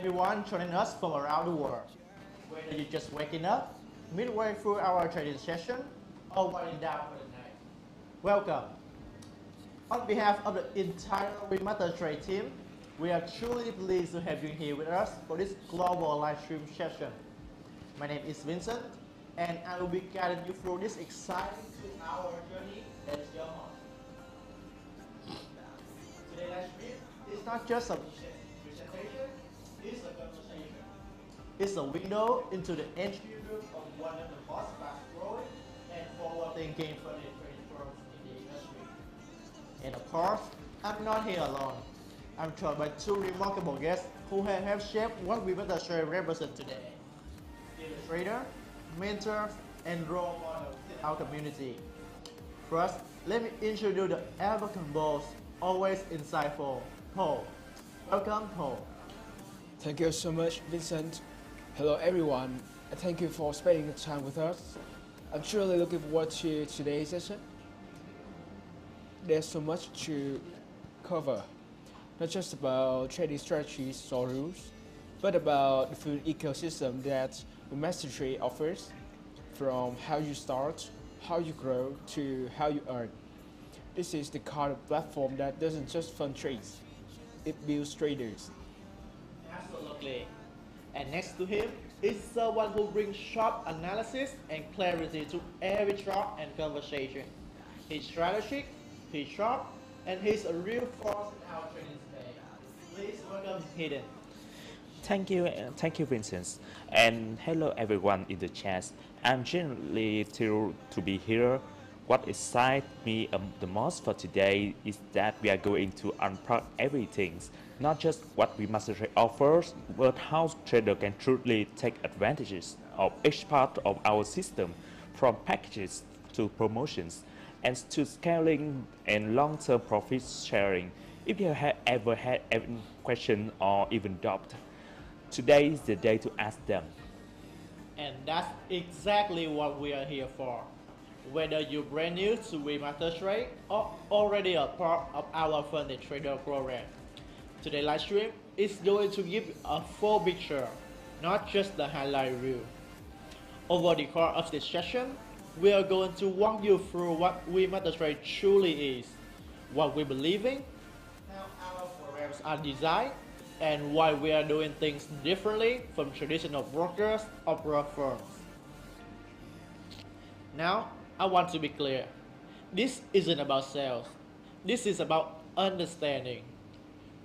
everyone joining us from around the world. Whether you're just waking up, midway through our trading session, or winding down for the night. Welcome. On behalf of the entire WeMasterTrade team, we are truly pleased to have you here with us for this global live stream session. My name is Vincent, and I will be guiding you through this exciting 2-hour journey. Let's go on. Today's live stream is not just a presentation, it's a conversation. It's a window into the entry room of one of the most fast-growing and forward-thinking trading firms in the industry. And of course, I'm not here alone. I'm joined by two remarkable guests who have shaped what WeMasterTrade represents today. Illustrator, mentors, and role models in our community. First, let me introduce the ever-become boss, always insightful, Paul. Welcome, Paul. Thank you so much, Vincent. Hello, everyone, and thank you for spending the time with us. I'm truly looking forward to today's session. There's so much to cover, not just about trading strategies or rules, but about the full ecosystem that WeMasterTrade offers, from how you start, how you grow, to how you earn. This is the kind of platform that doesn't just fund trades, it builds traders. Absolutely. And next to him is someone who brings sharp analysis and clarity to every talk and conversation. He's strategic, he's sharp, and he's a real force in our trading space. Please welcome Hayden. Thank you, Vincent, and hello everyone in the chat. I'm genuinely thrilled to be here. What excites me the most for today is that we are going to unpack everything, not just what WeMasterTrade offers, but how traders can truly take advantages of each part of our system, from packages to promotions, and to scaling and long-term profit sharing. If you have ever had any question or even doubt, today is the day to ask them. And that's exactly what we are here for. Whether you're brand new to WeMasterTrade or already a part of our funded trader program, today's live stream is going to give you a full picture, not just the highlight reel. Over the course of this session, we are going to walk you through what WeMasterTrade truly is, what we believe in, how our programs are designed, and why we are doing things differently from traditional brokers or broker firms. Now, I want to be clear. This isn't about sales. This is about understanding.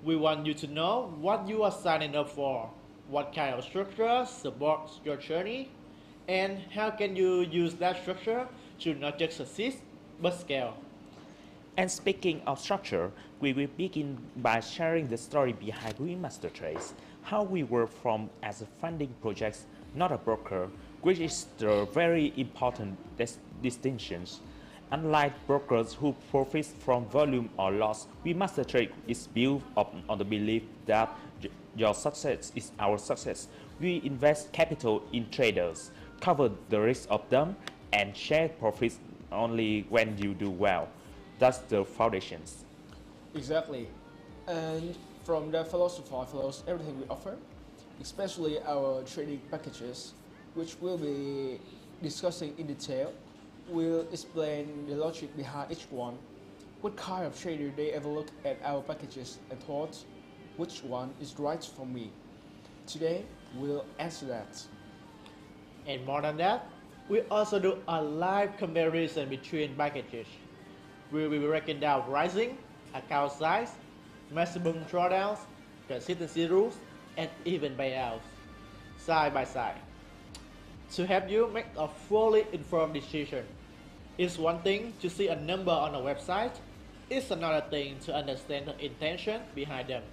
We want you to know what you are signing up for, what kind of structure supports your journey, and how can you use that structure to not just succeed, but scale. And speaking of structure, we will begin by sharing the story behind WeMasterTrade, how we work from as a funding project, not a broker, which is the very important distinctions. Unlike brokers who profit from volume or loss, WeMasterTrade is built on the belief that your success is our success. We invest capital in traders, cover the risk of them, and share profits only when you do well. That's the foundations. Exactly. And from that philosophy follows everything we offer, especially our trading packages, which we'll be discussing in detail. We'll explain the logic behind each one, what kind of trader they ever look at our packages and thought, which one is right for me. Today, we'll answer that. And more than that, we also do a live comparison between packages. We will be breaking down pricing, account size, maximum drawdowns, consistency rules, and even payouts, side by side, to help you make a fully informed decision. It's one thing to see a number on a website, it's another thing to understand the intention behind them.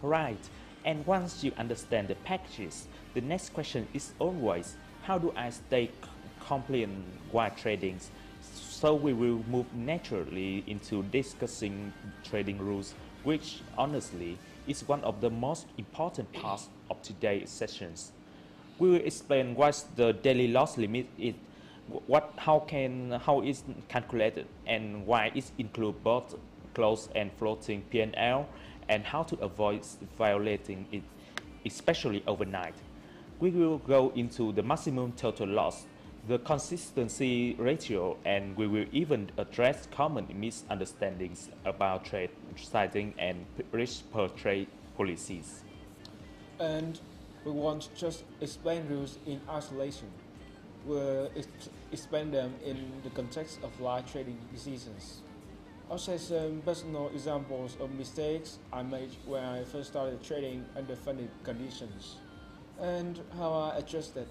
Right, and once you understand the packages, the next question is always, how do I stay compliant while trading? So we will move naturally into discussing trading rules, which honestly is one of the most important parts of today's sessions. We will explain what the daily loss limit is, how it's calculated, and why it includes both closed and floating P&L, and how to avoid violating it, especially overnight. We will go into the maximum total loss, the consistency ratio, and we will even address common misunderstandings about trade sizing and risk per trade policies. And we won't just explain rules in isolation. We'll explain them in the context of live trading decisions. I'll share some personal examples of mistakes I made when I first started trading under funded conditions and how I adjusted.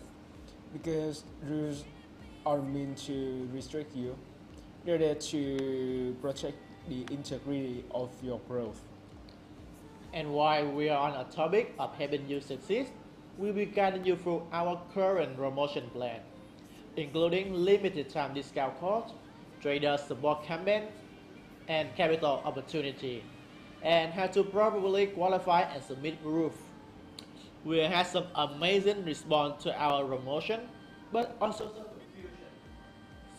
Because rules aren't meant to restrict you, they're there to protect the integrity of your growth. And while we are on a topic of helping you succeed, we will guide you through our current promotion plan, including limited time discount codes, trader support campaigns, and capital opportunity, and how to properly qualify and submit proof. We had some amazing response to our promotion, but also some confusion.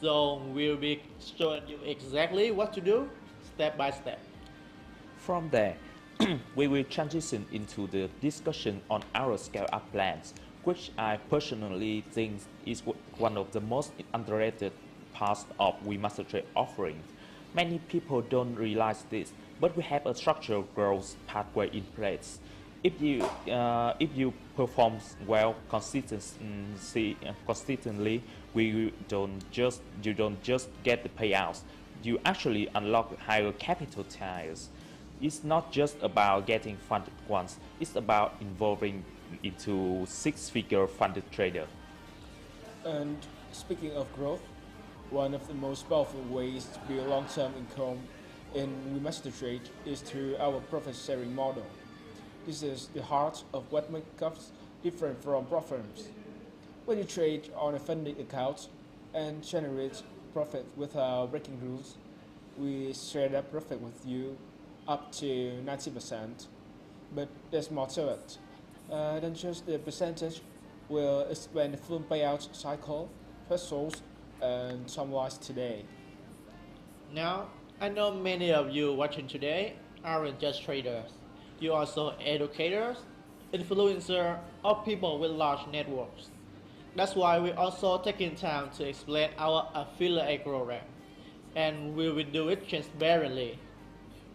So we'll be showing you exactly what to do step by step. From there, we will transition into the discussion on our scale-up plans, which I personally think is one of the most underrated parts of WeMasterTrade offering. Many people don't realize this, but we have a structural growth pathway in place. If you perform well consistently, you don't just get the payouts. You actually unlock higher capital tiers. It's not just about getting funded once. It's about evolving into six-figure funded trader. And speaking of growth, one of the most powerful ways to build long-term income in WeMasterTrade is through our profit-sharing model. This is the heart of what makes us different from prop firms. When you trade on a funding account and generate profit without breaking rules, we share that profit with you up to 90%. But there's more to it than just the percentage. We'll explain the full payout cycle, thresholds, and timelines today. Now, I know many of you watching today aren't just traders. You are also educators, influencers, or people with large networks. That's why we're also taking time to explain our affiliate program. And we will do it transparently.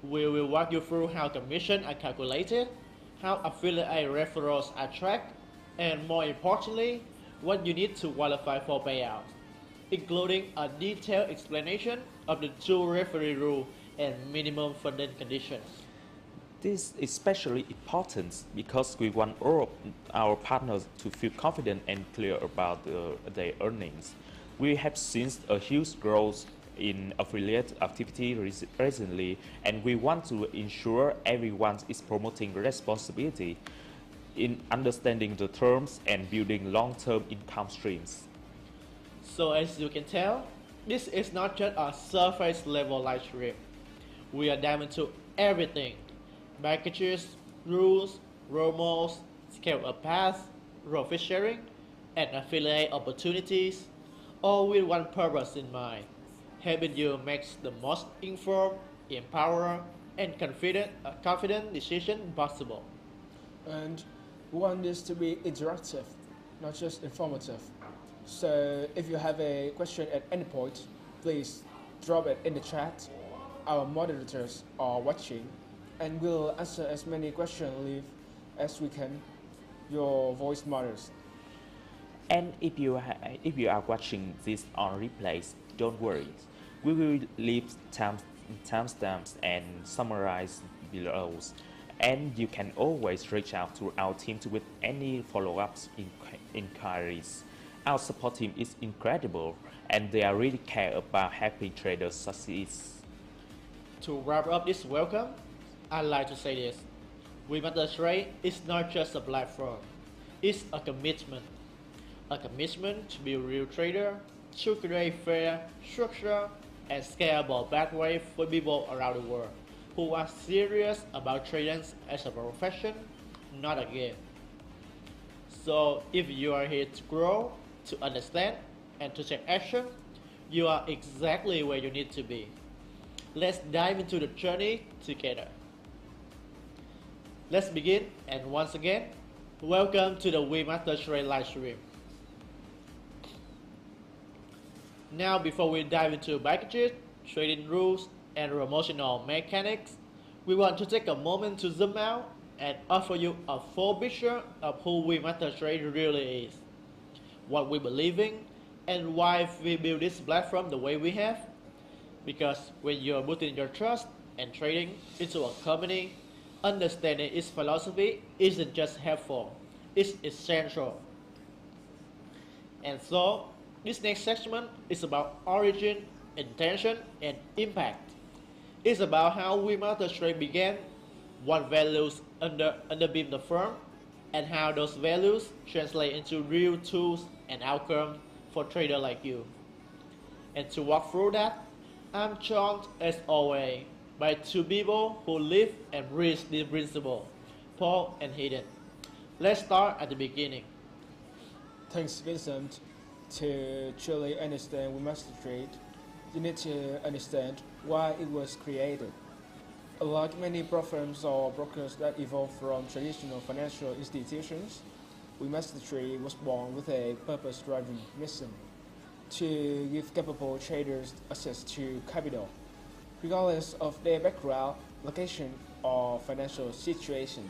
We will walk you through how commissions are calculated, how affiliate referrals are tracked, and more importantly, what you need to qualify for payouts, including a detailed explanation of the two referee rule and minimum funding conditions. This is especially important because we want all of our partners to feel confident and clear about their earnings. We have seen a huge growth in affiliate activity recently, and we want to ensure everyone is promoting responsibility in understanding the terms and building long-term income streams. So as you can tell, this is not just a surface level live stream. We are diving into everything: packages, rules, promos, scale up paths, profit sharing, and affiliate opportunities, all with one purpose in mind: helping you make the most informed, empowered, and confident decision possible. And we want this to be interactive, not just informative. So if you have a question at any point, please drop it in the chat. Our moderators are watching, and we'll answer as many questions live as we can. Your voice matters. And if you are watching this on replays, don't worry. We will leave timestamps and summarize below. And you can always reach out to our team with any follow-ups inquiries. Our support team is incredible, and they are really care about helping traders succeed. To wrap up this welcome, I'd like to say this: WeMasterTrade is not just a platform, it's a commitment. A commitment to be a real trader, to create fair, structured, and scalable pathway for people around the world who are serious about trading as a profession, not a game. So if you are here to grow, to understand, and to take action, you are exactly where you need to be. Let's dive into the journey together. Let's begin, and once again, welcome to the WeMasterTrade live stream. Now, before we dive into packages, trading rules, and promotional mechanics, we want to take a moment to zoom out and offer you a full picture of who WeMasterTrade really is, what we believe in, and why we build this platform the way we have. Because when you're putting your trust and trading into a company, understanding its philosophy isn't just helpful, it's essential. And so, this next segment is about origin, intention, and impact. It's about how WeMasterTrade began, what values underpin the firm, and how those values translate into real tools and outcomes for traders like you. And to walk through that, I'm joined as always by two people who live and breathe this principle, Paul and Hayden. Let's start at the beginning. Thanks, Vincent. To truly understand WeMasterTrade, you need to understand why it was created. Unlike many platforms or brokers that evolved from traditional financial institutions, WeMasterTrade was born with a purpose-driven mission to give capable traders access to capital, regardless of their background, location, or financial situation.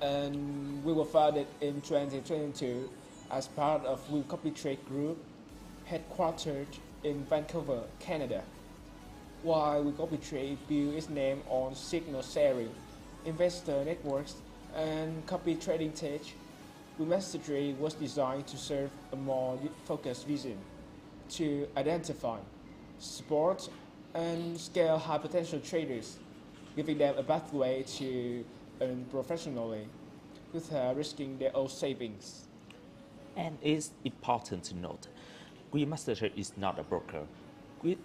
And we were founded in 2022 as part of WeCopyTrade Group, headquartered in Vancouver, Canada. While WeCopyTrade built its name on signal sharing, investor networks, and copy trading tech, WeMasterTrade was designed to serve a more focused vision to identify, support, and scale high potential traders, giving them a pathway to earn professionally without risking their own savings. And it's important to note, WeMasterTrade is not a broker.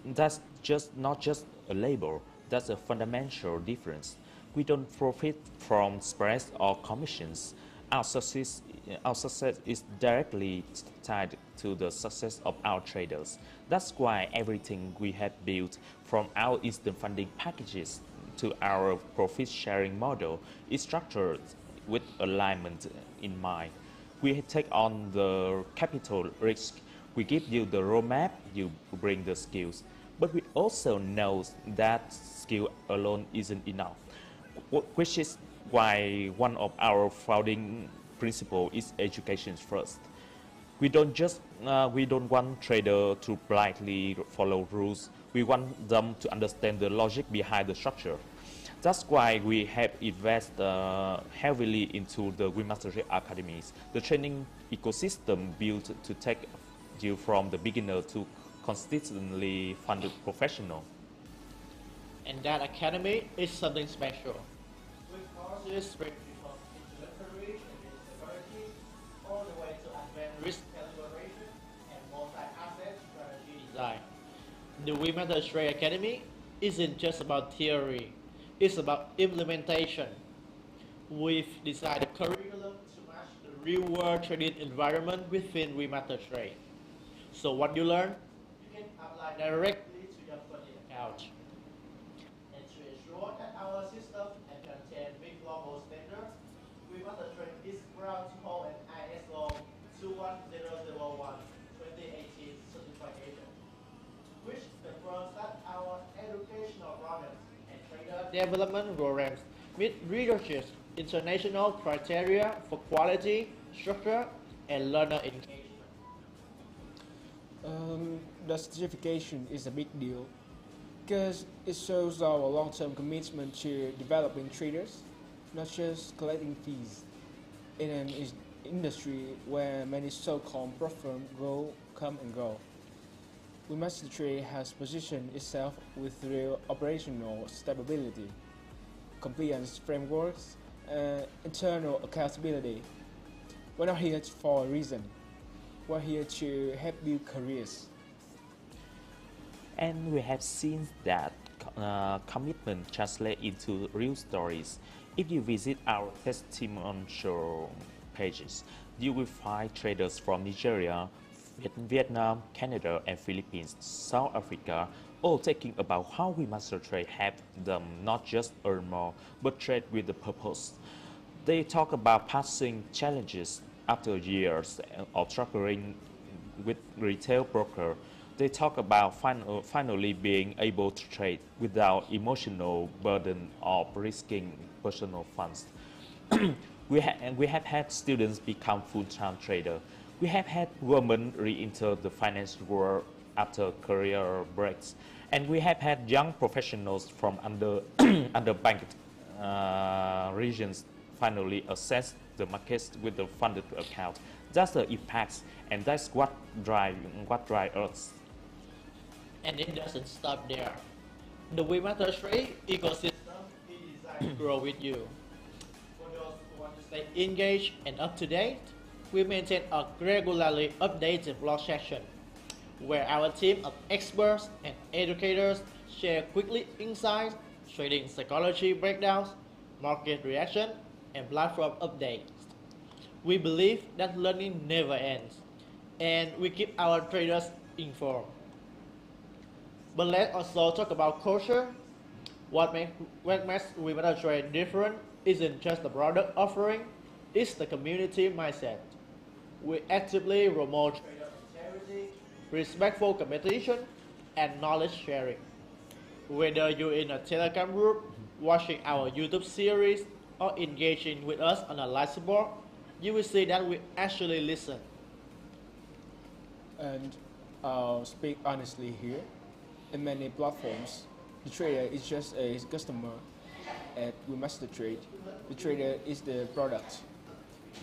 That's just not just a label, that's a fundamental difference. We don't profit from spreads or commissions. Our success is directly tied to the success of our traders. That's why everything we have built, from our instant funding packages to our profit sharing model, is structured with alignment in mind. We take on the capital risk, we give you the roadmap, you bring the skills. But we also know that skill alone isn't enough, which is why one of our founding principles is education first. We don't want traders to blindly follow rules. We want them to understand the logic behind the structure. That's why we have invested heavily into the WeMasterTrade academies, the training ecosystem built to take you from the beginner to consistently funded professional. And that academy is something special. With courses ranging from introductory trading psychology all the way to advanced risk calibration and multi-asset strategy design. The WeMasterTrade Academy isn't just about theory, it's about implementation. We've designed a curriculum to match the real-world trading environment within WeMasterTrade. So what you learn, you can apply directly to your funding account. And to ensure that our system and content meet global standards, WeMasterTrade is proud to hold an ISO 21001 2018 certification, which confirms that our educational programs and trader development programs meet rigorous international criteria for quality, structure, and learner engagement. The certification is a big deal because it shows our long-term commitment to developing traders, not just collecting fees. In an industry where many so-called platforms come and go, WeMasterTrade has positioned itself with real operational stability, compliance frameworks, and internal accountability. We're not here for a reason. We're here to help build careers. And we have seen that commitment translate into real stories. If you visit our testimonial pages, you will find traders from Nigeria, Vietnam, Canada, and Philippines, South Africa, all talking about how we master trade help them not just earn more, but trade with a purpose. They talk about passing challenges after years of struggling with retail broker. They talk about finally being able to trade without emotional burden of risking personal funds. We have had students become full-time traders. We have had women re-enter the finance world after career breaks. And we have had young professionals from underbanked regions finally access the markets with the funded account. That's the impact, and that's what drive us. And it doesn't stop there. The WeMasterTrade ecosystem is designed to grow with you. For those who want to stay engaged and up to date, we maintain a regularly updated blog section where our team of experts and educators share quickly insights, trading psychology breakdowns, market reaction, and platform updates. We believe that learning never ends, and we keep our traders informed. But let's also talk about culture. What makes WeMasterTrade different isn't just the product offering, it's the community mindset. We actively promote trader integrity, respectful competition, and knowledge sharing. Whether you're in a Telegram group, watching our YouTube series, or engaging with us on a live support, you will see that we actually listen. And I'll speak honestly here. In many platforms, the trader is just a customer. At WeMasterTrade, the trader is the product.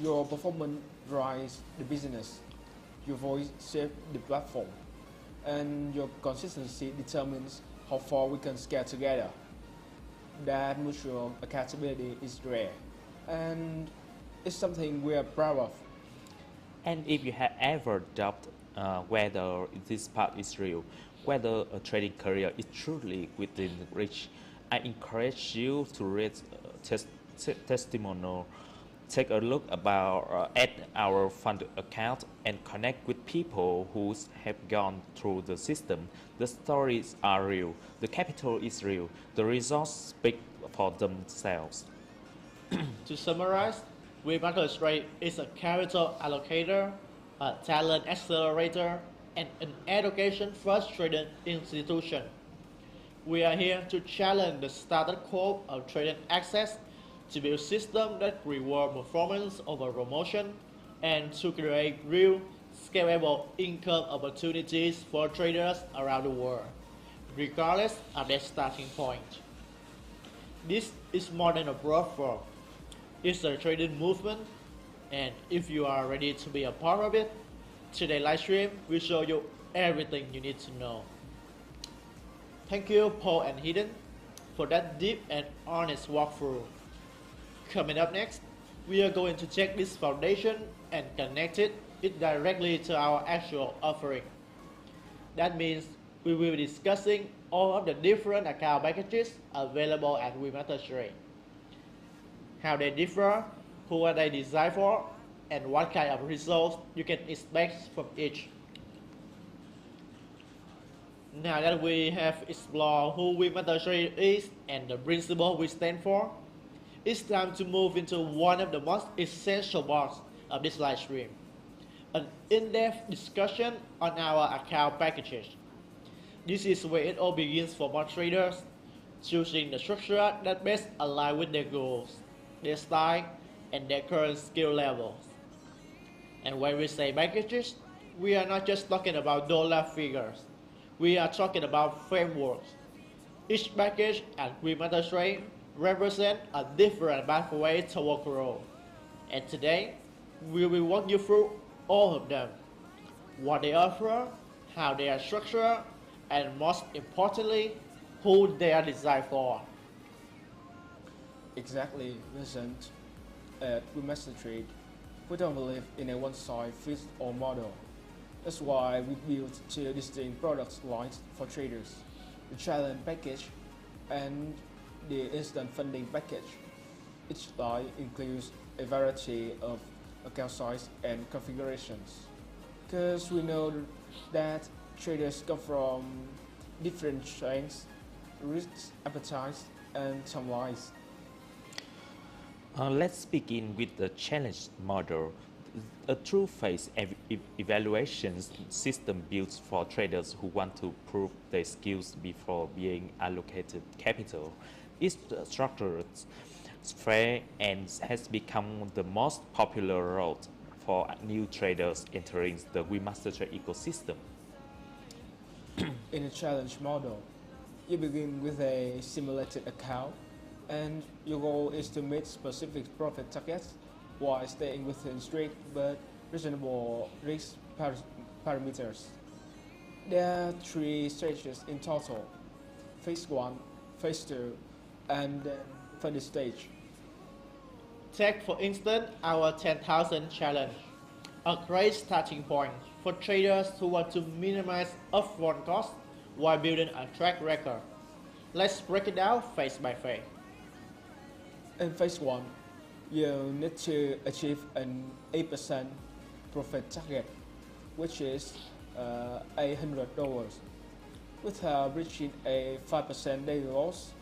Your performance drives the business. Your voice shapes the platform. And your consistency determines how far we can scale together. That mutual accountability is rare. And it's something we are proud of. And if you have ever doubted whether this path is real, whether a trading career is truly within reach, I encourage you to read testimonial. Take a look at our fund account and connect with people who have gone through the system. The stories are real, the capital is real, the results speak for themselves. To summarize, WeMasterTrade is a capital allocator, a talent accelerator, and an education-first trading institution. We are here to challenge the status quo of trading access, to build systems that reward performance over promotion, and to create real, scalable income opportunities for traders around the world, regardless of their starting point. This is more than a platform. It's a trading movement, and if you are ready to be a part of it, today's live stream will show you everything you need to know. Thank you, Paul and Hidden, for that deep and honest walkthrough. Coming up next, we are going to check this foundation and connect it directly to our actual offering. That means we will be discussing all of the different account packages available at WeMasterTrade. How they differ, who are they designed for, and what kind of results you can expect from each. Now that we have explored who WeMasterTrade is and the principle we stand for, it's time to move into one of the most essential parts of this live stream, an in-depth discussion on our account packages. This is where it all begins for more traders, choosing the structure that best align with their goals, their style, and their current skill levels. And when we say packages, we are not just talking about dollar figures. We are talking about frameworks. Each package at WeMasterTrade represent a different pathway toward growth. And today, we will walk you through all of them, what they offer, how they are structured, and most importantly, who they are designed for. Exactly, Vincent. At WeMasterTrade, we don't believe in a one-size-fits-all model. That's why we built two distinct product lines for traders, the challenge package and the instant funding package. Each line includes a variety of account size and configurations. Because we know that traders come from different strengths, risk appetite, and timelines. Let's begin with the challenge model, a true phase evaluation system built for traders who want to prove their skills before being allocated capital. It's structured, fair, and has become the most popular route for new traders entering the WeMasterTrade ecosystem. In a challenge model, you begin with a simulated account, and your goal is to meet specific profit targets while staying within strict but reasonable risk parameters. There are three stages in total: phase 1, phase 2, and then funded stage. Take for instance our 10,000 challenge, a great starting point for traders who want to minimize upfront costs while building a track record. Let's break it down phase by phase. In phase 1, you need to achieve an 8% profit target, which is $800, without reaching a 5% daily loss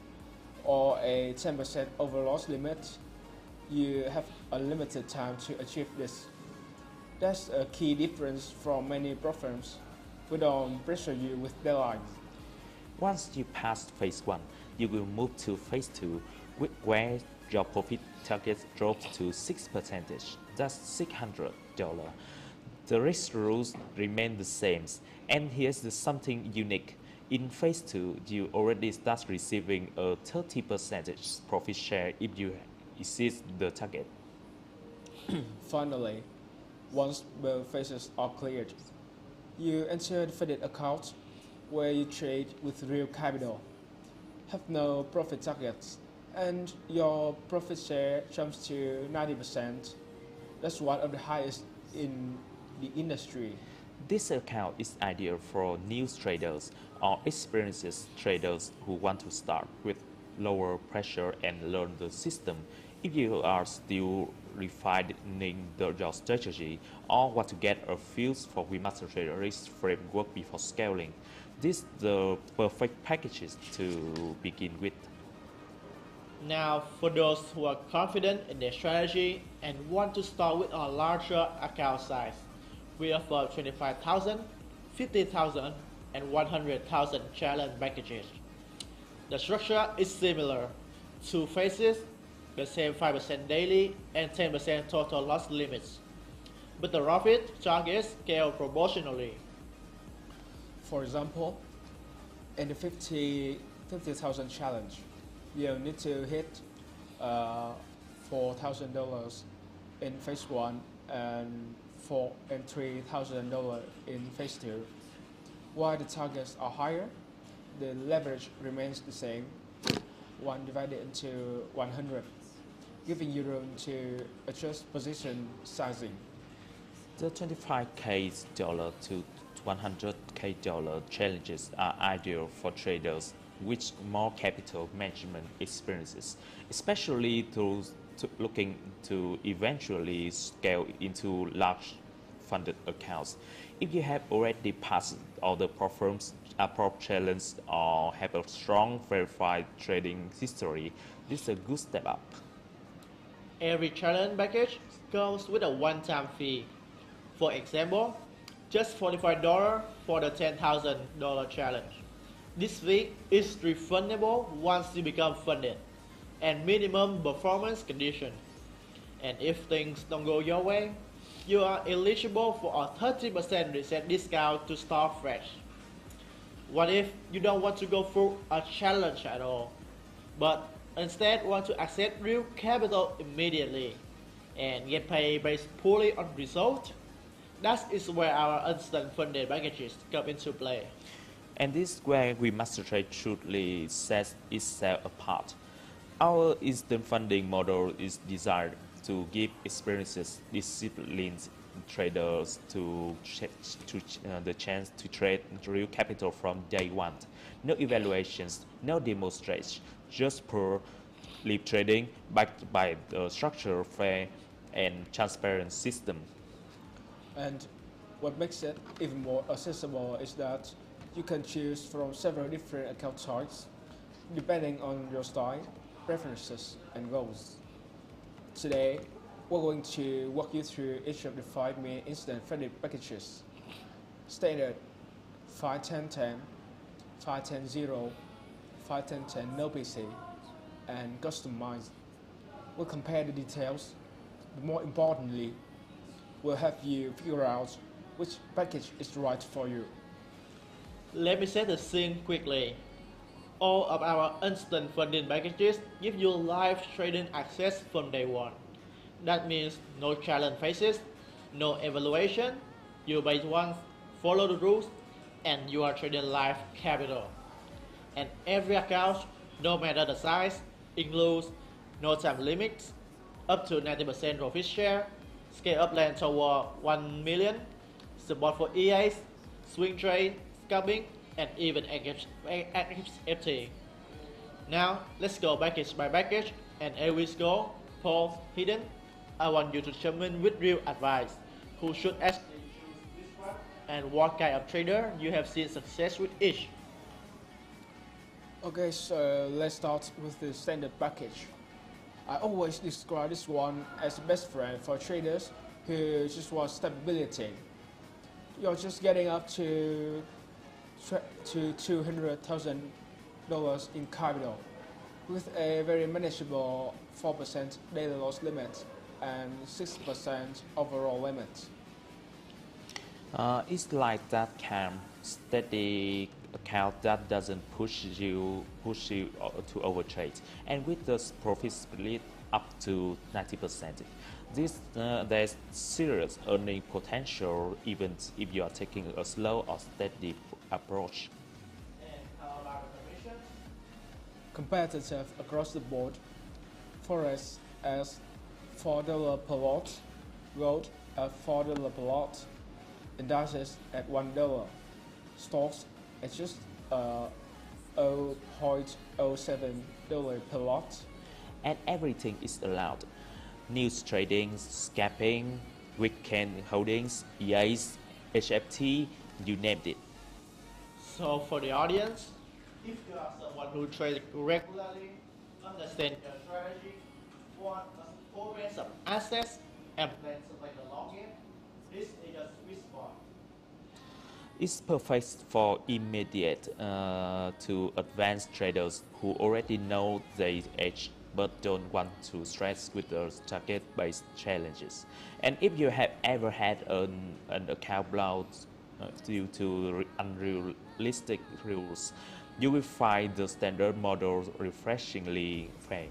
or a 10% overloss limit. You have a limited time to achieve this. That's a key difference from many platforms. We don't pressure you with deadlines. Once you pass phase 1, you will move to phase 2, where your profit target drops to 6%, that's $600. The risk rules remain the same, and here's something unique. In phase 2, you already start receiving a 30% profit share if you exceed the target. Finally, once both phases are cleared, you enter the funded account where you trade with real capital, have no profit targets, and your profit share jumps to 90%. That's one of the highest in the industry. This account is ideal for new traders or experienced traders who want to start with lower pressure and learn the system. If you are still refining your strategy or want to get a feel for WeMasterTrade risk framework before scaling, this is the perfect packages to begin with. Now, for those who are confident in their strategy and want to start with a larger account size, we offer 25,000, 50,000, and 100,000 challenge packages. The structure is similar: two phases, the same 5% daily and 10% total loss limits, but the profit targets scale proportionally. For example, in the 50,000 challenge, you need to hit $4,000 in phase 1 and $3,000 in phase 2. While the targets are higher, the leverage remains the same, 1 divided into 100, giving you room to adjust position sizing. The $25K to $100K challenges are ideal for traders with more capital management experiences, especially those looking to eventually scale into large funded accounts. If you have already passed all the performance challenge or have a strong verified trading history, this is a good step up. Every challenge package comes with a one-time fee. For example, just $45 for the $10,000 challenge. This fee is refundable once you become funded, and minimum performance condition. And if things don't go your way, you are eligible for a 30% reset discount to start fresh. What if you don't want to go through a challenge at all, but instead want to access real capital immediately and get paid based purely on result? That is where our instant funded packages come into play. And this is where WeMasterTrade truly sets itself apart. Our instant funding model is designed to give experienced, disciplined traders the chance to trade real capital from day one. No evaluations, no demonstrations, just pure live trading backed by the structured, fair, and transparent system. And what makes it even more accessible is that You can choose from several different account types depending on your style, preferences, and goals. Today, we're going to walk you through each of the 5 main instant credit packages. Standard 51010, 510 51010 no PC, and customized. We'll compare the details, but more importantly, we'll help you figure out which package is right for you. Let me set the scene quickly. All of our instant funding packages give you live trading access from day one. That means no challenge phases, no evaluation, you base once, follow the rules, and you are trading live capital. And every account, no matter the size, includes no time limits, up to 90% profit share, scale up land toward 1 million, support for EAs, swing trade, scalping, and even FT. Now, let's go package by package, and as we go, pause hidden. I want you to determine with real advice who should actually choose which one and what kind of trader you have seen success with each. Okay, so let's start with the standard package. I always describe this one as the best friend for traders who just want stability. You're just getting up to $200,000 in capital with a very manageable 4% daily loss limit and 6% overall limit. It's like that calm, steady account that doesn't push you to overtrade, and with the profit split up to 90%. There's serious earning potential even if you are taking a slow or steady approach. And how about the commission? Competitive across the board. Forex as $4 per lot, gold at $4 per lot, indices at $1, stocks at just $0.07 per lot. And everything is allowed. News trading, scalping, weekend holdings, EAs, HFT, you named it. So for the audience, if you are someone who trades regularly, understand your strategy, want a full range of assets, and plan to play the long game, this is your sweet spot. It's perfect for immediate to advanced traders who already know their edge but don't want to stress with the target-based challenges. And if you have ever had an account blown due to unrealistic rules, you will find the standard model refreshingly fair.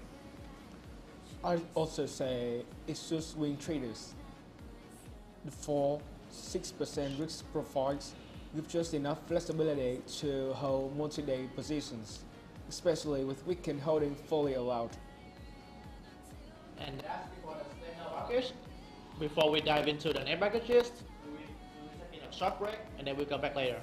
I'd also say it suits swing traders. The 4-6% risk profiles give just enough flexibility to hold multi-day positions, especially with weekend holding fully allowed. And that's before the standard package. Before we dive into the next packages, we will take a short break and then we'll come back later.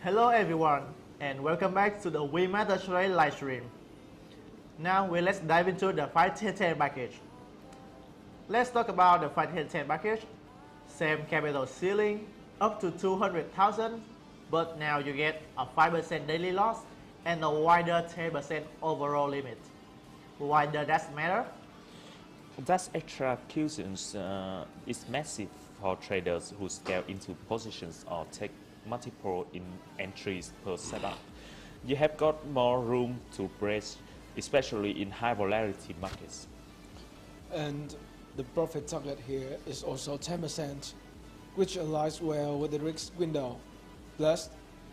Hello everyone, and welcome back to the WeMasterTrade live stream. Now let's dive into the 5-10-10 package. Let's talk about the 5-10-10 package. Same capital ceiling, up to 200,000, but now you get a 5% daily loss and a wider 10% overall limit. Why does that matter? That extra cushions is massive for traders who scale into positions or take multiple entries per setup. You have got more room to breathe, especially in high volatility markets. And the profit target here is also 10%, which aligns well with the risk window. Plus,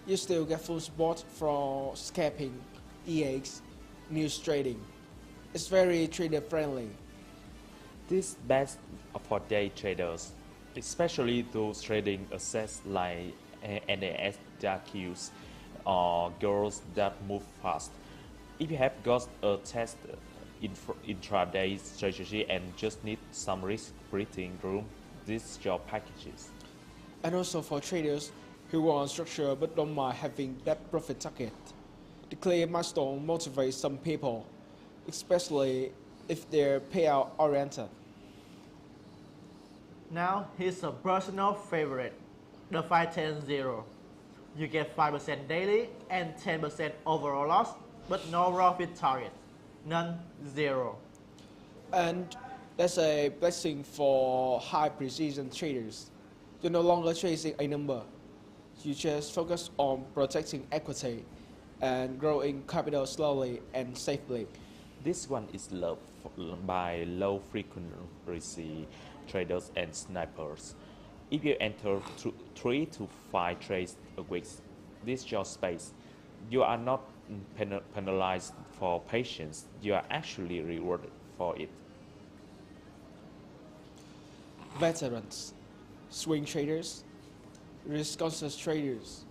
you still get full support for scalping, EX, news trading. It's very trader friendly. This is best for day traders, especially those trading assets like NASDAQs or girls that move fast. If you have got a test intraday strategy and just need some risk breathing room, this is your packages. And also for traders who want structure but don't mind having that profit target. The clear milestone motivates some people, especially if they're payout oriented. Now here's a personal favorite, the 5-10-0. You get 5% daily and 10% overall loss, but no profit target. None, zero. And that's a blessing for high precision traders. You're no longer chasing a number. You just focus on protecting equity and growing capital slowly and safely. This one is loved by low frequency traders and snipers. If you enter 3 to 5 trades a week, this is your space. You are not penalized for patience, you are actually rewarded for it. Veterans, swing traders, risk-conscious traders,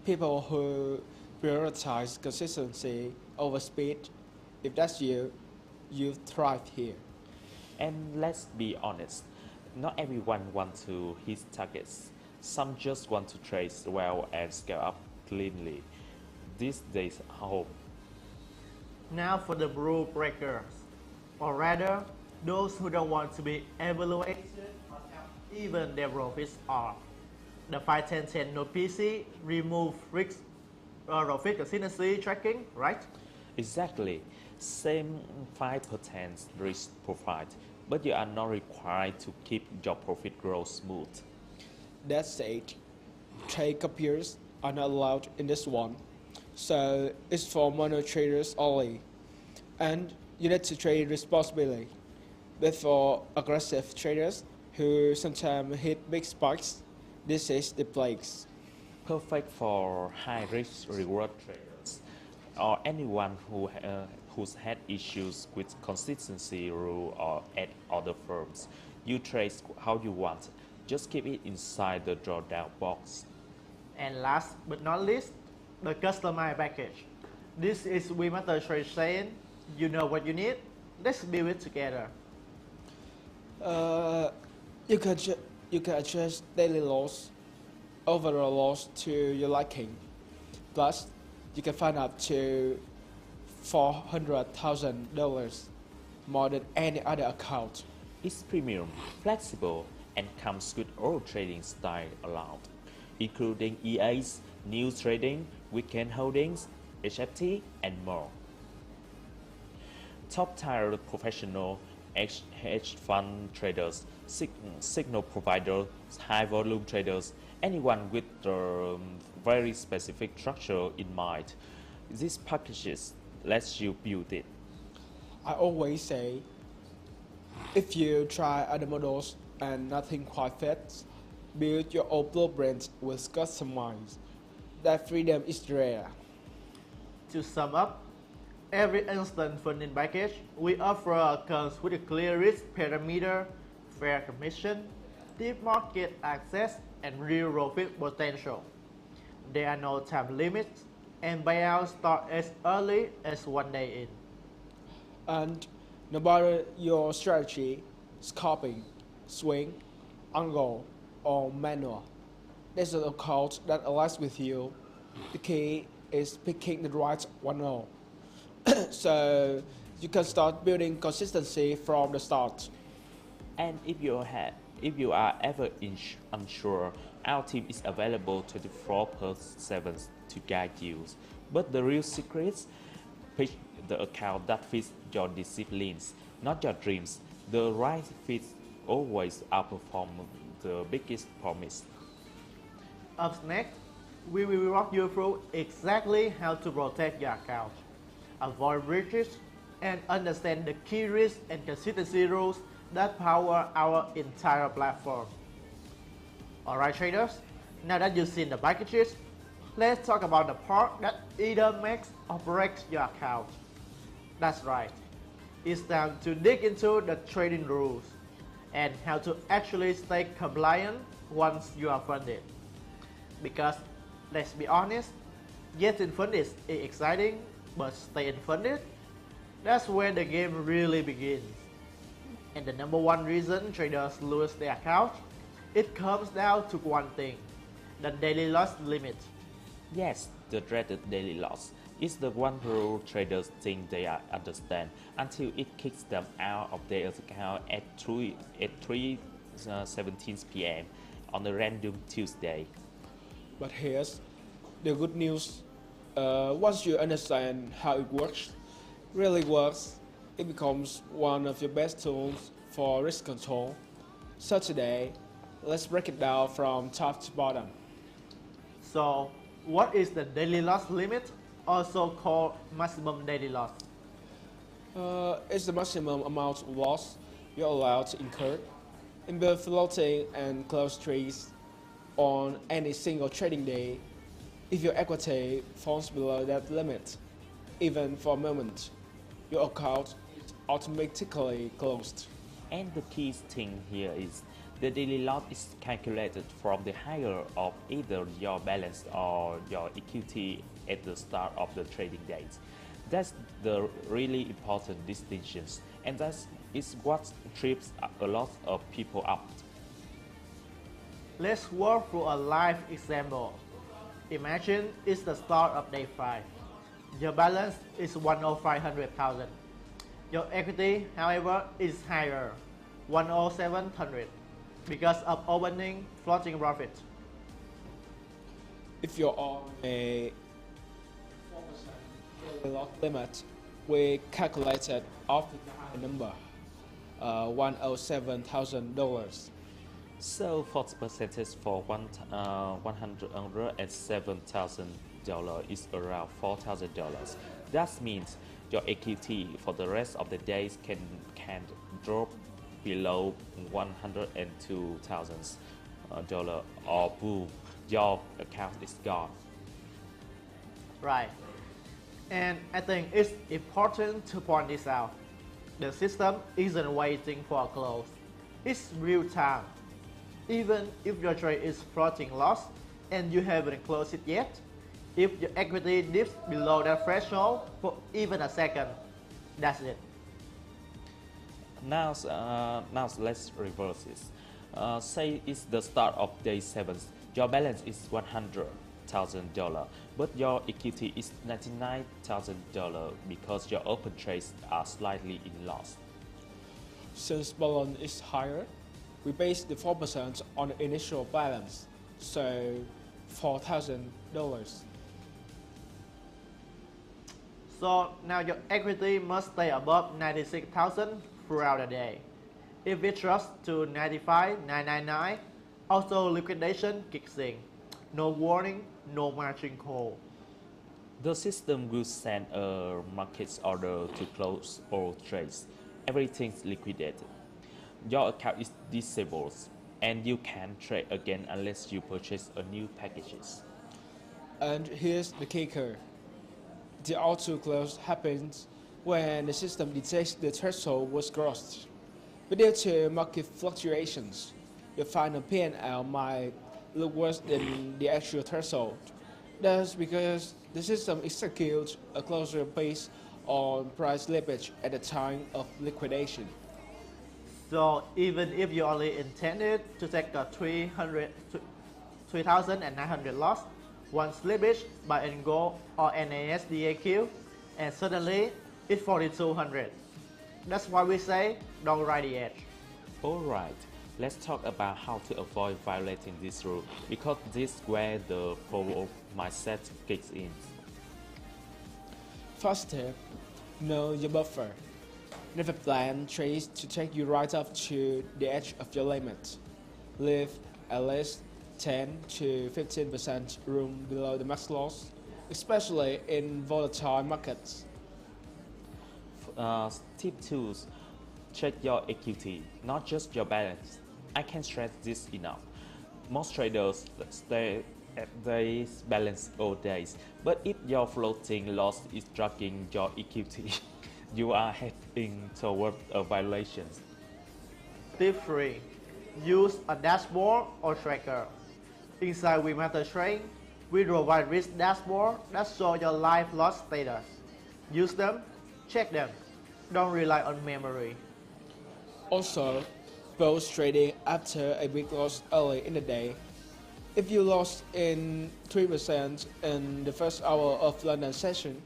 people who prioritize consistency over speed. If that's you, you thrive here. And let's be honest, not everyone wants to hit targets. Some just want to trade well and scale up cleanly. These days, home. Now for the rule breakers, or rather, those who don't want to be evaluated on how even their profits are. The 5-10-10 no PC remove risk profit consistency tracking, right? Exactly, same 5% risk profile, but you are not required to keep your profit growth smooth. That said, trade copiers are not allowed in this one, so it's for mono traders only. And you need to trade responsibly. But for aggressive traders who sometimes hit big spikes, this is the place. Perfect for high risk reward traders or anyone who's had issues with consistency rule or at other firms. You trade how you want, just keep it inside the drawdown box. And last but not least, the customized package. This is WeMasterTrade saying, you know what you need, let's build it together. You can adjust daily loss, overall loss to your liking. Plus, you can find up to $400,000 more than any other account. It's premium, flexible, and comes with all trading style allowed, including EAs, new trading, weekend holdings, HFT, and more. Top-tier professional hedge fund traders, signal providers, high-volume traders, anyone with very specific structure in mind. These packages lets you build it. I always say, if you try other models and nothing quite fits, build your own blueprint with customized. That freedom is rare. To sum up, every instant funding package we offer comes with a clear risk parameter, fair commission, deep market access, and real profit potential. There are no time limits, and buyouts start as early as 1 day in. And no matter your strategy, scalping, swing, angle, or manual, there's an account that aligns with you. The key is picking the right 1-0. So you can start building consistency from the start. And if you are ever unsure, our team is available 24/7 to guide you. But the real secret: pick the account that fits your disciplines, not your dreams. The right fit always outperform the biggest promise. Up next, we will walk you through exactly how to protect your account, avoid breaches, and understand the key risks and consistency rules that power our entire platform. Alright traders, now that you've seen the packages, let's talk about the part that either makes or breaks your account. That's right, it's time to dig into the trading rules and how to actually stay compliant once you are funded. Because let's be honest, getting funded is exciting, but staying funded, that's where the game really begins. And the number one reason traders lose their account, it comes down to one thing, the daily loss limit. Yes, the dreaded daily loss is the one rule traders think they understand until it kicks them out of their account at 3:17 p.m. on a random Tuesday. But here's the good news. Once you understand how it really works, it becomes one of your best tools for risk control. So today, let's break it down from top to bottom. So, what is the daily loss limit, also called maximum daily loss? It's the maximum amount of loss you're allowed to incur in both floating and closed trades on any single trading day. If your equity falls below that limit, even for a moment, your account is automatically closed. And the key thing here is the daily loss is calculated from the higher of either your balance or your equity at the start of the trading date. That's the really important distinctions, and that is what trips a lot of people up. Let's walk through a live example. Imagine it's the start of day 5. Your balance is 105,000. Your equity, however, is higher, 107,000, because of opening floating profit. If you're on a 4% daily loss limit, we calculated off the number, $107,000. So 40% for $107,000 is around $4,000. That means your equity for the rest of the days can drop below $102,000 or boom, your account is gone. Right. And I think it's important to point this out. The system isn't waiting for a close. It's real time. Even if your trade is floating loss and you haven't closed it yet, if your equity dips below that threshold for even a second, that's it. Now let's reverse this. Say it's the start of day 7. Your balance is $100,000, but your equity is $99,000 because your open trades are slightly in loss. Since balance is higher, we base the 4% on the initial balance, so $4,000. So now your equity must stay above 96,000 throughout the day. If it drops to 95,999, auto liquidation kicks in. No warning, no margin call. The system will send a market order to close all trades. Everything's liquidated. Your account is disabled, and you can't trade again unless you purchase a new packages. And here's the kicker. The auto close happens when the system detects the threshold was crossed. But due to market fluctuations, your final P&L might look worse than the actual threshold. That's because the system executes a closure based on price slippage at the time of liquidation. So even if you only intended to take a 3,900 loss, one slippage by NGO or NASDAQ, and suddenly it's 4200. That's why we say don't ride the edge. Alright, let's talk about how to avoid violating this rule, because this is where the power mindset kicks in. First step, know your buffer. Never plan trades to take you right up to the edge of your limit. Leave at least 10 to 15% room below the max loss, especially in volatile markets. Tip 2. Check your equity, not just your balance. I can't stress this enough. Most traders stay at their balance all days, but if your floating loss is dragging your equity, you are heading toward a violation. Tip 3. Use a dashboard or tracker. Inside WeMasterTrade, we provide risk dashboard that show your live loss status. Use them, check them. Don't rely on memory. Also, both trading after a big loss early in the day. If you lost in 3% in the first hour of London session,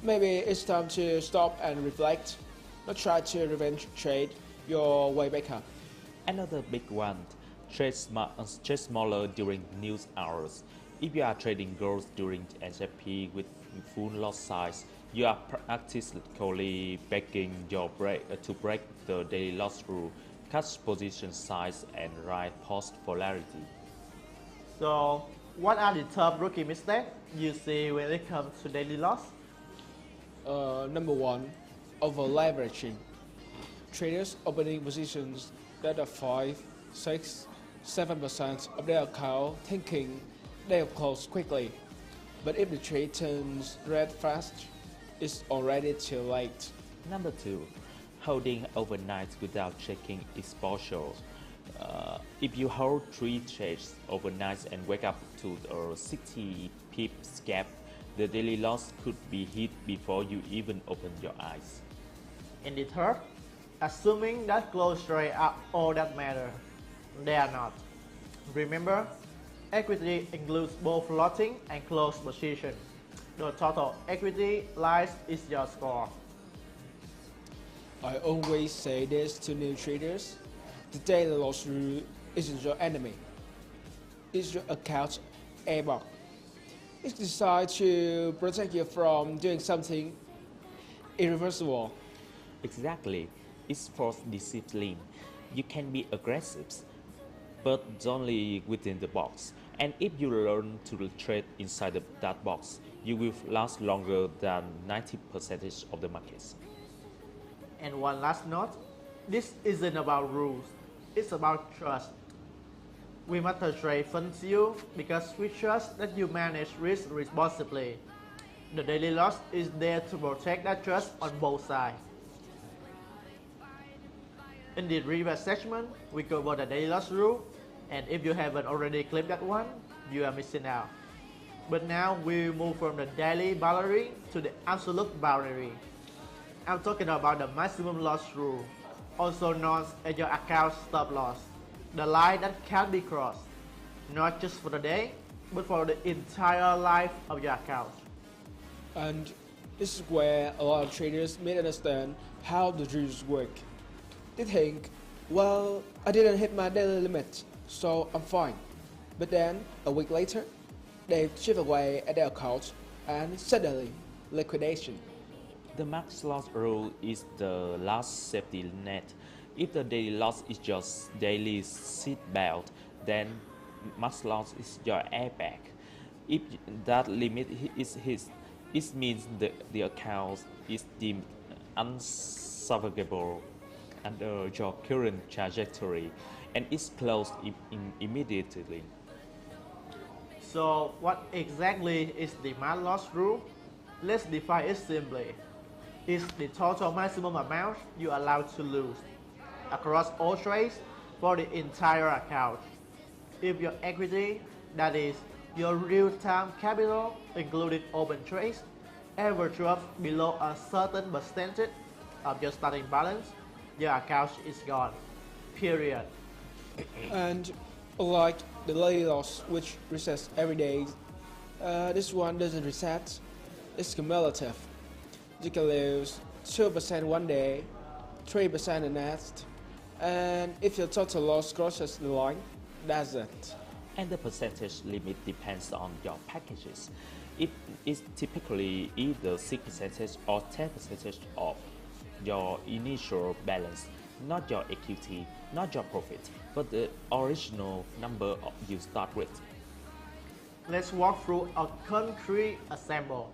maybe it's time to stop and reflect, not try to revenge trade your way back up. Another big one, trade smaller during news hours. If you are trading gold during S&P with full loss size, you are practically begging to break the daily loss rule, cut position size, and write post polarity. So, what are the top rookie mistakes you see when it comes to daily loss? Number 1, over leveraging. Traders opening positions that are 5, 6, 7% of their account thinking they'll close quickly. But if the trade turns red fast, it's already too late. Number 2, holding overnight without checking exposure. If you hold 3 trades overnight and wake up to a 60 pips gap, the daily loss could be hit before you even open your eyes. And the third, assuming that close trades are all that matter. They are not. Remember, equity includes both floating and closed position. The total equity lies is your score. I always say this to new traders. The daily loss rule isn't your enemy. It's your account's airbag. It's designed to protect you from doing something irreversible. Exactly. It's for discipline. You can be aggressive, but only within the box. And if you learn to trade inside that box, you will last longer than 90% of the markets. And one last note, this isn't about rules, it's about trust. WeMasterTrade funds you because we trust that you manage risk responsibly. The daily loss is there to protect that trust on both sides. In the reverse segment, we cover the daily loss rule, and if you haven't already clicked that one, you are missing out. But now we move from the daily boundary to the absolute boundary. I'm talking about the maximum loss rule, also known as your account stop loss, the line that can't be crossed, not just for the day, but for the entire life of your account. And this is where a lot of traders misunderstand how the rules work. They think, well, I didn't hit my daily limit, so I'm fine. But then, a week later, they chip away at their account and suddenly, liquidation. The max loss rule is the last safety net. If the daily loss is your daily seat belt, then max loss is your airbag. If that limit is hit, it means the account is deemed unsalvageable under your current trajectory and is closed immediately. So what exactly is the max loss rule? Let's define it simply. It's the total maximum amount you're allowed to lose across all trades for the entire account. If your equity, that is, your real-time capital, including open trades, ever drops below a certain percentage of your starting balance, your account is gone. Period. And unlike the daily loss, which resets every day, This one doesn't reset. It's cumulative. You can lose 2% one day, 3% the next, and if your total loss crosses the line, that's it. And the percentage limit depends on your packages. It is typically either 6% or 10% of your initial balance, not your equity, not your profit, but the original number you start with. Let's walk through a concrete example.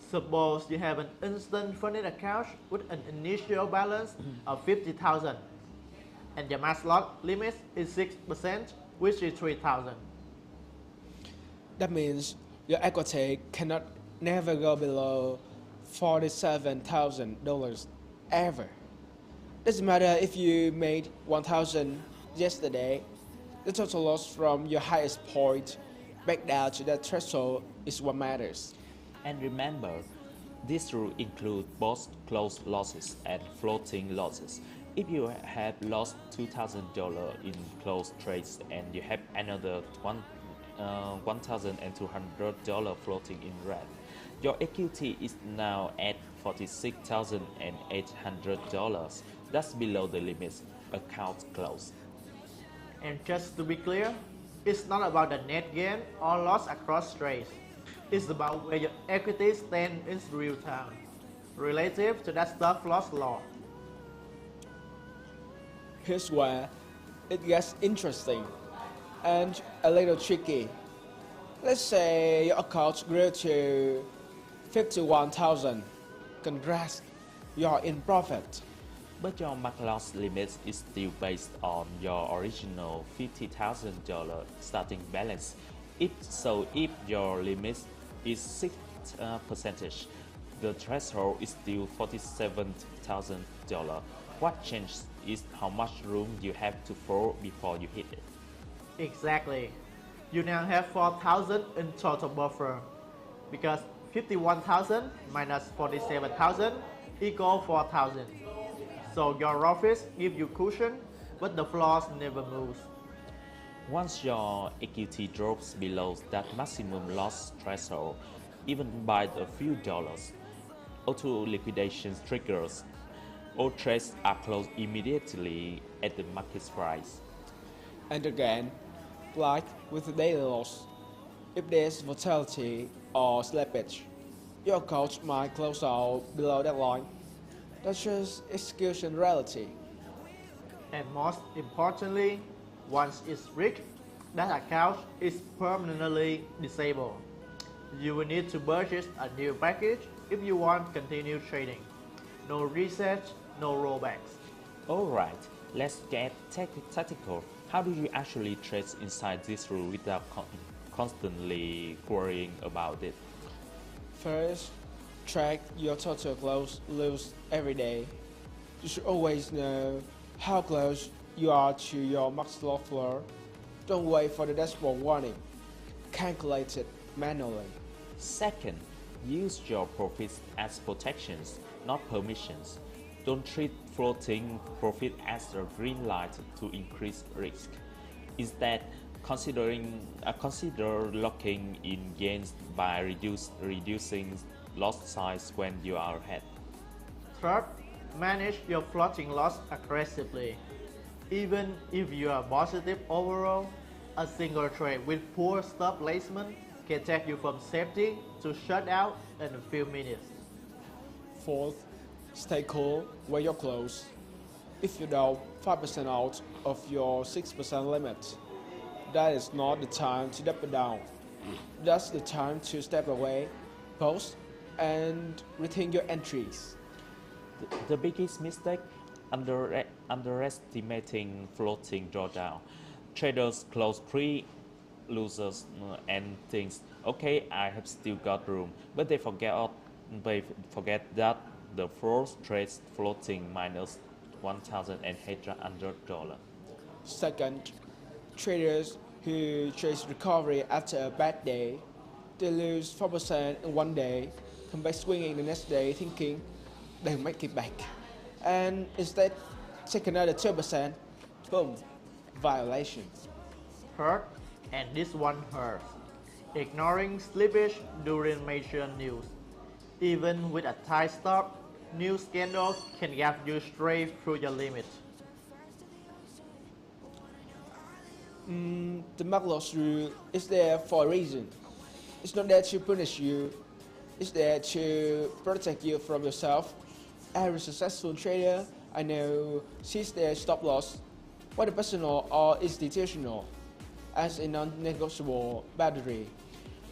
Suppose you have an instant funding account with an initial balance of 50,000 and your max lot limit is 6%, which is 3,000. That means your equity cannot never go below $47,000 ever. Doesn't matter if you made 1,000 yesterday, the total loss from your highest point back down to that threshold is what matters. And remember, this rule includes both closed losses and floating losses. If you have lost $2,000 in closed trades and you have another $1,200 floating in red, your equity is now at $46,800. That's below the limits. Account closed. And just to be clear, it's not about the net gain or loss across trades. It's about where your equity stands in real time, relative to that stop loss law. Here's where it gets interesting and a little tricky. Let's say your account grew to 51,000. Congrats, you're in profit. But your max loss limit is still based on your original $50,000 starting balance. If your limit is 6%, the threshold is still $47,000. What changes is how much room you have to fall before you hit it. Exactly. You now have 4,000 in total buffer because 51,000 minus 47,000 equals 4,000. So your profits give you cushion, but the floors never moves. Once your equity drops below that maximum loss threshold, even by a few dollars, auto liquidation triggers. All trades are closed immediately at the market price. And again, like with the daily loss, if there's volatility or slippage, your account might close out below that line. That's just execution reality. And most importantly, once it's reached, that account is permanently disabled. You will need to purchase a new package if you want to continue trading. No reset, no rollbacks. Alright, let's get tactical. How do you actually trade inside this rule without constantly worrying about it? First, track your total close loss every day. You should always know how close you are to your max loss floor. Don't wait for the dashboard warning. Calculate it manually. Second, use your profits as protections, not permissions. Don't treat floating profit as a green light to increase risk. Instead, consider locking in gains by reducing loss size when you are ahead. Third, manage your floating loss aggressively. Even if you are positive overall, a single trade with poor stop placement can take you from safety to shut out in a few minutes. Fourth, stay cool when you're close. If you're down 5% out of your 6% limit, that is not the time to double down. That's the time to step away, pause, and rethink your entries. The biggest mistake, underestimating floating drawdown. Traders close pre-losers and thinks, okay, I have still got room, but they forget that the first trades floating minus $1,800. Second, traders who chase recovery after a bad day, they lose 4% in one day, come back swinging the next day thinking they'll make it back. And instead, take another 2%, boom, violation. Hurt, and this one hurts. ignoring slippage during major news. Even with a tight stop, new scandals can get you straight through your limit. The mark loss rule is there for a reason. It's not there to punish you, it's there to protect you from yourself. Every successful trader I know sees their stop loss, whether personal or institutional, as a non-negotiable boundary.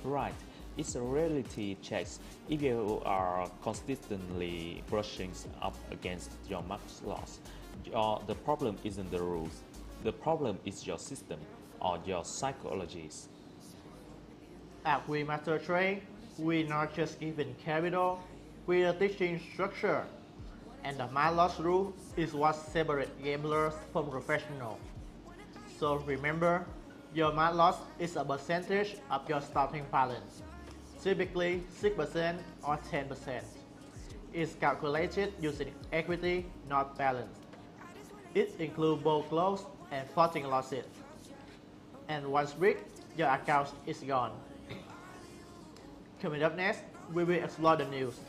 Right, it's a reality check. If you are consistently brushing up against your max loss, the problem isn't the rules. The problem is your system or your psychologies. At WeMasterTrade, we're not just giving capital, we are teaching structure. And the my loss rule is what separates gamblers from professionals. So remember, your my loss is a percentage of your starting balance, typically 6% or 10%. It's calculated using equity, not balance. It includes both close and floating losses. And once bricked, your account is gone. Coming up next, we will explore the news.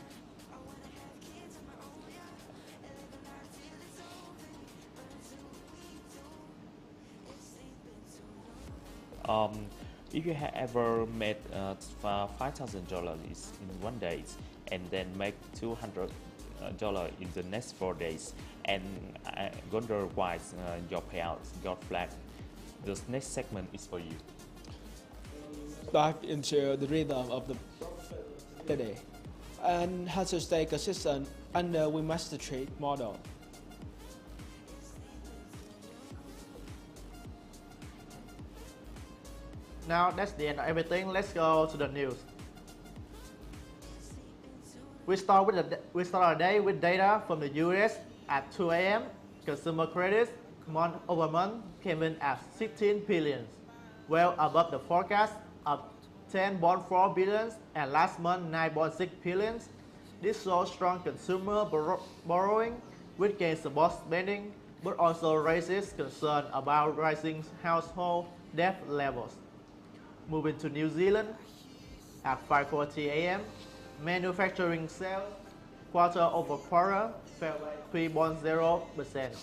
If you have ever made $5,000 in one day and then make $200 in the next 4 days and wonder why your payouts got flat, the next segment is for you. Dive into the rhythm of the today and how to stay consistent under WeMasterTrade model. Now that's the end of everything. Let's go to the news. We start our day with data from the US at 2 a.m. Consumer credits month over month came in at 16 billion, well above the forecast of 10.4 billion and last month 9.6 billion. This shows strong consumer borrowing, which can support spending, but also raises concern about rising household debt levels. Moving to New Zealand, at 5:40 a.m., manufacturing sales quarter over quarter fell by 3.0%,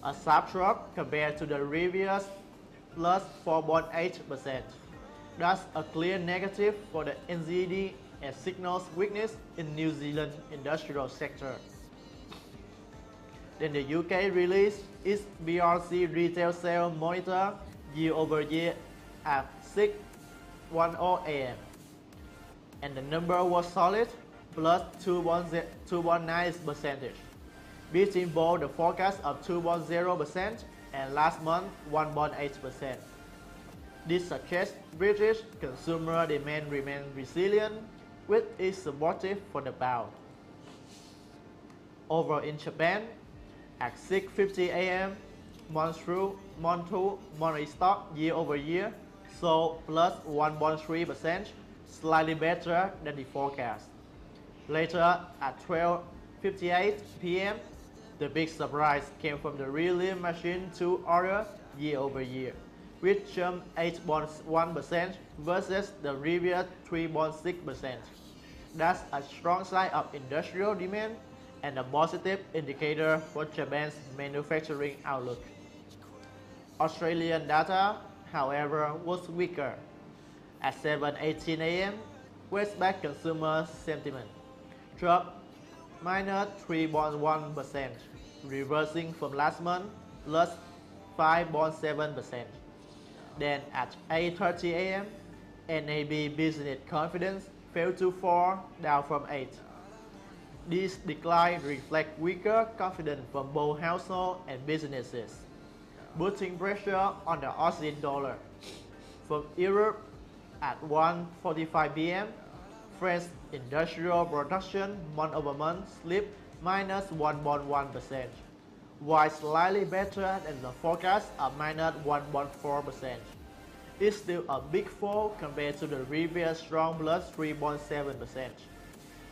a sharp drop compared to the previous plus 4.8%. That's a clear negative for the NZD and signals weakness in New Zealand industrial sector. Then the UK released its BRC retail sale monitor year over year at 6:10 a.m. and the number was solid, plus 2.9%, beating both the forecast of 2.0% and last month 1.8%. This suggests British consumer demand remains resilient, which is supportive for the pound. Over in Japan, at 6:50 a.m., monthly stock year over year sold plus 1.3%, slightly better than the forecast. Later at 12:58 p.m., the big surprise came from the Real Machine 2 order year over year, which jumped 8.1% versus the previous 3.6%. That's a strong sign of industrial demand and a positive indicator for Japan's manufacturing outlook. Australian data, however, was weaker. At 7:18 a.m., Westpac consumer sentiment dropped minus 3.1%, reversing from last month plus 5.7%. Then at 8:30 a.m., NAB business confidence fell to 4, down from 8. This decline reflects weaker confidence from both households and businesses, putting pressure on the Aussie dollar. From Europe, at 1:45 p.m., French industrial production month over month slipped minus 1.1%, while slightly better than the forecast of minus 1.4%. It's still a big fall compared to the previous strong plus 3.7%.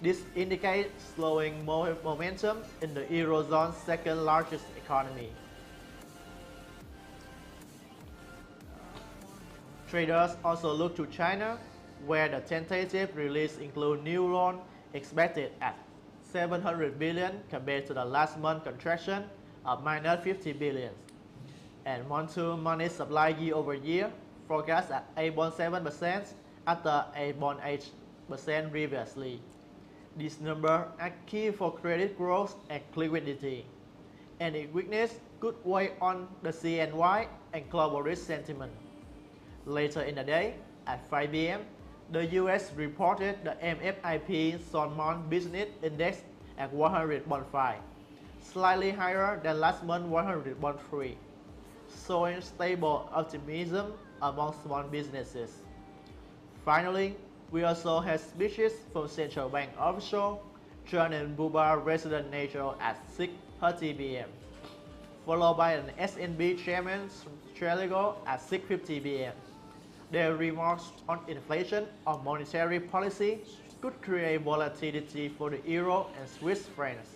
This indicates slowing momentum in the Eurozone's second largest economy. Traders also look to China, where the tentative release include new loan expected at 700 billion compared to the last month contraction of minus 50 billion. And month-to money supply year-over-year forecast at 8.7% after 8.8% previously. These numbers are key for credit growth and liquidity. Any weakness could weigh on the CNY and global risk sentiment. Later in the day, at 5 p.m., the US reported the MFIP Small Business Index at 100.5, slightly higher than last month 100.3, showing stable optimism among small businesses. Finally, we also had speeches from central bank officials, John and Buba resident national at 6:30 p.m., followed by an SNB chairman Streligo at 6:50 p.m. Their remarks on inflation or monetary policy could create volatility for the euro and Swiss francs.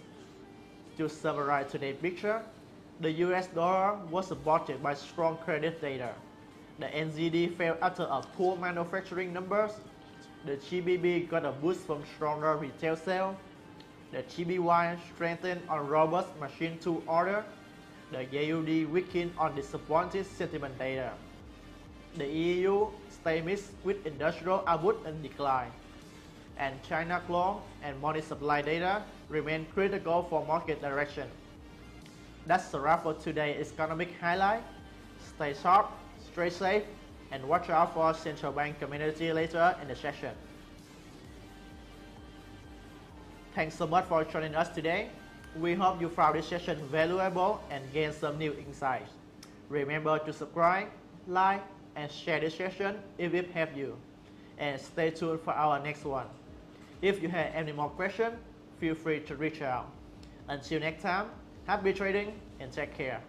To summarize today's picture, the US dollar was supported by strong credit data. The NZD fell after a poor manufacturing numbers. The GBP got a boost from stronger retail sales. The GBY strengthened on robust machine tool order. The AUD weakened on disappointing sentiment data. The EU stayed mixed with industrial output and decline. And China growth and money supply data remain critical for market direction. That's a wrap for today's economic highlight. Stay sharp, stay safe, and watch out for central bank community later in the session. Thanks so much for joining us today. We hope you found this session valuable and gained some new insights. Remember to subscribe, like, and share this session if it helped you. And stay tuned for our next one. If you have any more questions, feel free to reach out. Until next time, happy trading and take care.